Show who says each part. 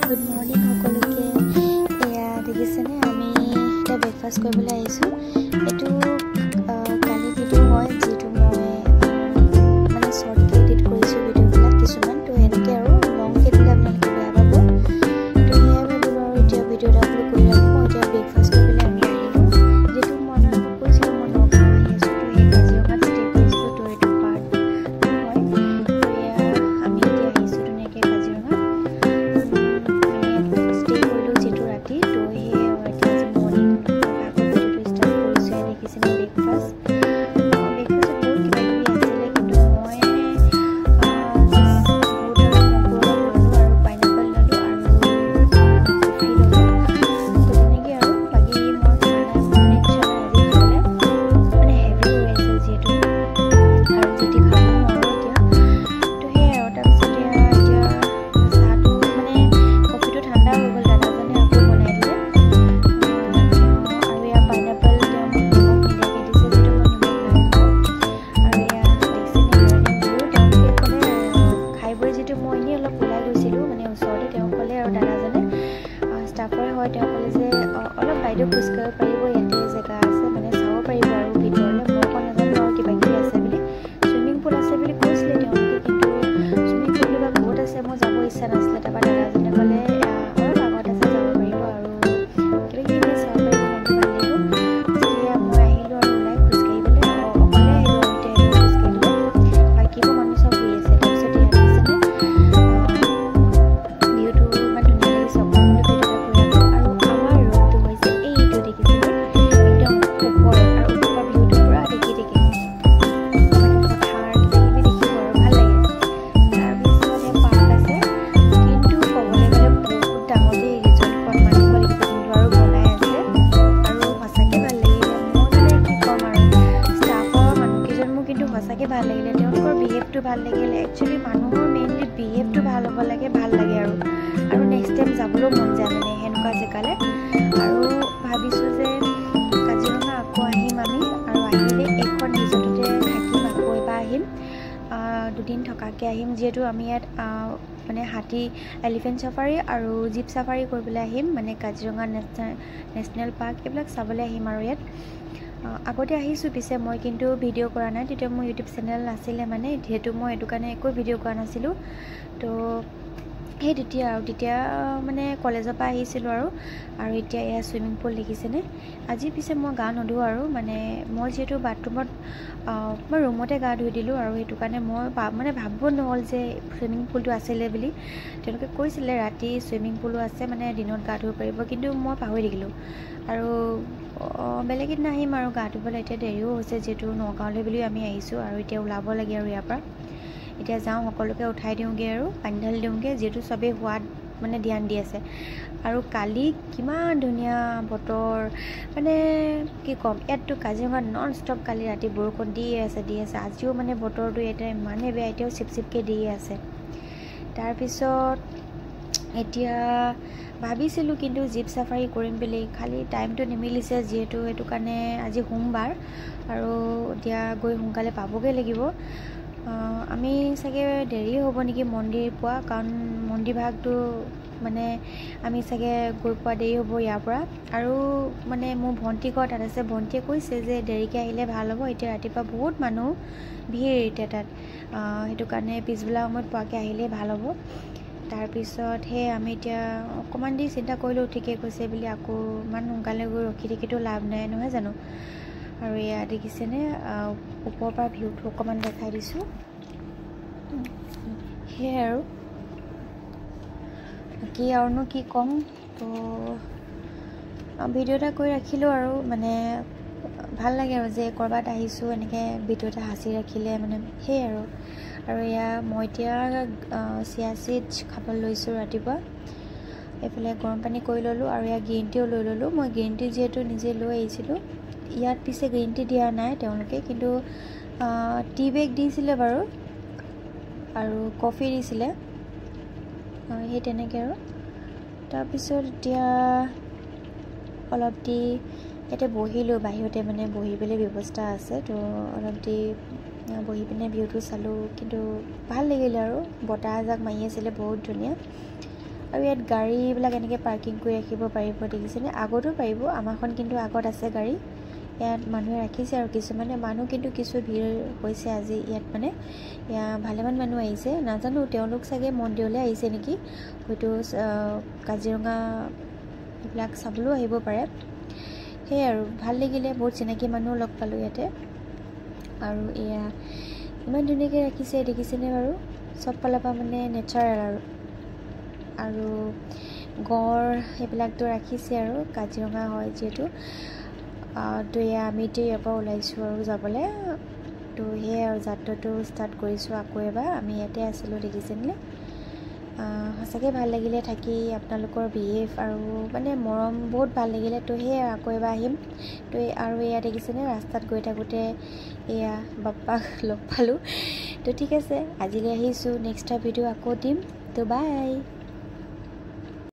Speaker 1: Good morning সকলোকে। এয়া দেখিছেনে আমি এতিয়া ব্ৰেকফাষ্ট কৰিবলৈ আহিছোঁ। এইটো কালি ভিডিঅ' হয় যিটো মই মানে শ্বৰ্টকৈ এডিট কৰিছোঁ ভিডিঅ'বিলাক কিছুমান, তো সেনেকৈ আৰু লংকৈ দিলে আপোনালোকে বেয়া পাব। তো সেয়াই ভাবিলোঁ আৰু এতিয়া ভিডিঅ' এটা আপলোড কৰি ৰাখোঁ। মই এতিয়া ব্ৰেকফাষ্ট কৰিবলৈ আমি আহিলোঁ। যিটো মই আপোনালোকক কৈছিলোঁ মই নগাঁও আহি আছোঁ, তো সেই কাজিৰঙাত ষ্টে কৰিছিলোঁ, তো এইটো পাৰ্ট হয়। তো এয়া আমি এতিয়া আহিছোঁ ধুনীয়াকৈ কাজিৰঙাত। ষ্টাফৰে হয়, তেওঁ ক'লে যে অলপ বাইদেউ খোজকাঢ়িব পাৰিব, ইয়াতে জেগা আছে মানে চাব পাৰিব আৰু ভিতৰলৈ। মই আকৌ নাজানো আৰু কিবা কিবি আছে বুলি, চুইমিং পুল আছে বুলি কৈছিলে তেওঁলোকে, কিন্তু চুইমিং পুলটো বা ক'ত আছে মোৰ যাব ইচ্ছা নাছিলে। তাৰপৰা দাদাজনে ক'লে অলপ আগত আছে যাব পাৰিব আৰু কিবা কিবি চাব পাৰিব, মনটো ভাল লাগিব। যেতিয়া মই আহিলোঁ আৰু ওলাই খোজকাঢ়িবলৈ, অকলে আহিলোঁ আৰু এতিয়া খোজকাঢ়িবলৈ, বাকীবোৰ মানুহ চব শুই আছে। তাৰপিছত ইয়াত দেখিছেনে ভিউটো ইমান ধুনীয়া লাগিছে। ভাল লাগিলে, তেওঁলোকৰ বিহেভটো ভাল লাগিলে। একচুৱেলি মানুহৰ মেইনলি বিহেভটো ভাল হ'ব লাগে, ভাল লাগে আৰু নেক্সট টাইম যাবলৈও মন যায় মানে সেনেকুৱা জেগালৈ। আৰু ভাবিছোঁ যে কাজিৰঙা আকৌ আহিম আমি, আৰু আহিলে এইখন ৰিজৰ্টতে থাকিম, আকৌ এবাৰ আহিম, 2 দিন থকাকৈ আহিম। যিহেতু আমি ইয়াত মানে হাতী, এলিফেণ্ট চাফাৰী আৰু জীপ চাফাৰী কৰিবলৈ আহিম, মানে কাজিৰঙা নেশ্যনেল পাৰ্ক এইবিলাক চাবলৈ আহিম আৰু ইয়াত। আগতে আহিছোঁ পিছে মই, কিন্তু ভিডিঅ' কৰা নাই, তেতিয়া মোৰ ইউটিউব চেনেল নাছিলে মানে, যিহেতু মই এইটো কাৰণে একো ভিডিঅ' কৰা নাছিলোঁ। তো সেই তেতিয়া মানে কলেজৰ পৰা আহিছিলোঁ আৰু এতিয়া এয়া চুইমিং পুল দেখিছেনে। আজি পিছে মই গা নুধোঁ আৰু মানে মই যিহেতু বাথৰুমত মই ৰুমতে গা ধুই দিলোঁ, আৰু সেইটো কাৰণে মই মানে ভাবিব নহ'ল যে চুইমিং পুলটো আছিলে বুলি। তেওঁলোকে কৈছিলে ৰাতি চুইমিং পুলো আছে, মানে দিনত গা ধুব পাৰিব, কিন্তু মই পাহৰি থাকিলোঁ। আৰু বেলেগ এদিন আহিম আৰু গা ধুবলৈ। এতিয়া দেৰিও হৈছে যিহেতু নগাঁৱলৈ বুলি আমি আহিছোঁ, আৰু এতিয়া ওলাব লাগে আৰু ইয়াৰ পৰা। এতিয়া যাওঁ, সকলোকে উঠাই দিওঁগৈ আৰু পানী ঢালি দিওঁগৈ, যিহেতু চবেই সোৱাদ মানে ধ্যান দি আছে। আৰু কালি কিমান ধুনীয়া বতৰ, মানে কি ক'ম, ইয়াততো কাজিৰঙাত নন ষ্টপ কালি ৰাতি বৰষুণ দিয়ে আছে। আজিও মানে বতৰটো ইয়াতে ইমানেই বেয়া, এতিয়াও চিপচিপকৈ দিয়ে আছে। তাৰপিছত এতিয়া ভাবিছিলোঁ কিন্তু জীপ চাফাৰী কৰিম বুলি, খালি টাইমটো নিমিলিছে যিহেতু, সেইটো কাৰণে আজি সোমবাৰ আৰু এতিয়া গৈ সোনকালে পাবগৈ লাগিব। আমি চাগে দেৰি হ'ব নেকি মন্দিৰ পোৱা, কাৰণ মন্দিৰ ভাগটো মানে আমি চাগে গৈ পোৱা দেৰি হ'ব ইয়াৰ পৰা। আৰু মানে মোৰ ভণ্টি ঘৰ তাত আছে, ভণ্টিয়ে কৈছে যে দেৰিকৈ আহিলে ভাল হ'ব, এতিয়া ৰাতিপুৱা বহুত মানুহ ভিৰ এতিয়া তাত, সেইটো কাৰণে পিছবেলা সময়ত পোৱাকৈ আহিলেই ভাল হ'ব। তাৰপিছত আমি এতিয়া অকণমান দেৰি চিন্তা কৰিলোঁ, ঠিকে কৈছে বুলি, আকৌ ইমান সোনকালে গৈ ৰখি থাকিতো লাভ নাই নহয় জানো। আৰু এয়া দেখিছেনে ওপৰৰ পৰা ভিউটো অকণমান দেখাই দিছোঁ, সেয়াই আৰু বাকী আৰুনো কি ক'ম। তো ভিডিঅ' এটা কৰি ৰাখিলোঁ আৰু মানে ভাল লাগে আৰু যে ক'ৰবাত আহিছোঁ এনেকৈ ভিডিঅ' এটা সাঁচি ৰাখিলে মানে সেয়াই আৰু এয়া মই এতিয়া চিয়া চিডছ খাব লৈছোঁ ৰাতিপুৱা। এইফালে গৰম পানী কৰি ল'লোঁ, আৰু এয়া গ্ৰীণ টিও লৈ ল'লোঁ। মই গ্ৰীণ টি যিহেতু নিজে লৈ আহিছিলোঁ, ইয়াত পিছে গ্ৰীণ টি দিয়া নাই তেওঁলোকে, কিন্তু টি বেগ দিছিলে বাৰু, আৰু কফি দিছিলে, সেই তেনেকৈ আৰু। তাৰপিছত এতিয়া অলপ দি ইয়াতে বহিলোঁ, বাহিৰতে মানে বহিবলৈ ব্যৱস্থা আছে, তো অলপ দি বহি পিনে ভিউটো চালোঁ, কিন্তু ভাল লাগিলে আৰু বতাহ এজাক মাৰি আছিলে বহুত ধুনীয়া। আৰু ইয়াত গাড়ীবিলাক এনেকৈ পাৰ্কিং কৰি ৰাখিব পাৰিব দেখিছেনে আগতো পাৰিব আমাৰখন কিন্তু আগত আছে গাড়ী ইয়াত মানুহে ৰাখিছে আৰু কিছুমানে মানুহ কিন্তু কিছু ভিৰ হৈছে আজি ইয়াত মানে ভালেমান মানুহ আহিছে নাজানো তেওঁলোক চাগে মন্দিৰলৈ আহিছে নেকি হয়তো কাজিৰঙা এইবিলাক চাবলৈও আহিব পাৰে সেই আৰু ভাল লাগিলে বহুত চিনাকি মানুহ লগ পালোঁ ইয়াতে আৰু এয়া ইমান ধুনীয়াকৈ ৰাখিছে দেখিছেনে বাৰু চব ফালৰ পৰা মানে নেচাৰেল আৰু গড় এইবিলাকতো ৰাখিছে আৰু কাজিৰঙা হয় যিহেতু তো এয়া আমি এতিয়া ইয়াৰ পৰা ওলাইছোঁ আৰু যাবলৈ তো সেয়াই আৰু যাত্ৰাটো ষ্টাৰ্ট কৰিছোঁ আকৌ এবাৰ আমি ইয়াতে আছিলোঁ দেখিছেনে সঁচাকৈ ভাল লাগিলে থাকি আপোনালোকৰ বিহেভ আৰু মানে মৰম বহুত ভাল লাগিলে তো সেয়াই আকৌ এবাৰ আহিম তো আৰু এয়া দেখিছেনে ৰাস্তাত গৈ থাকোঁতে এয়া বাপ্পাক লগ পালোঁ তো ঠিক আছে আজিলৈ আহিছোঁ নেক্সট ভিডিঅ' আকৌ দিম তো বাই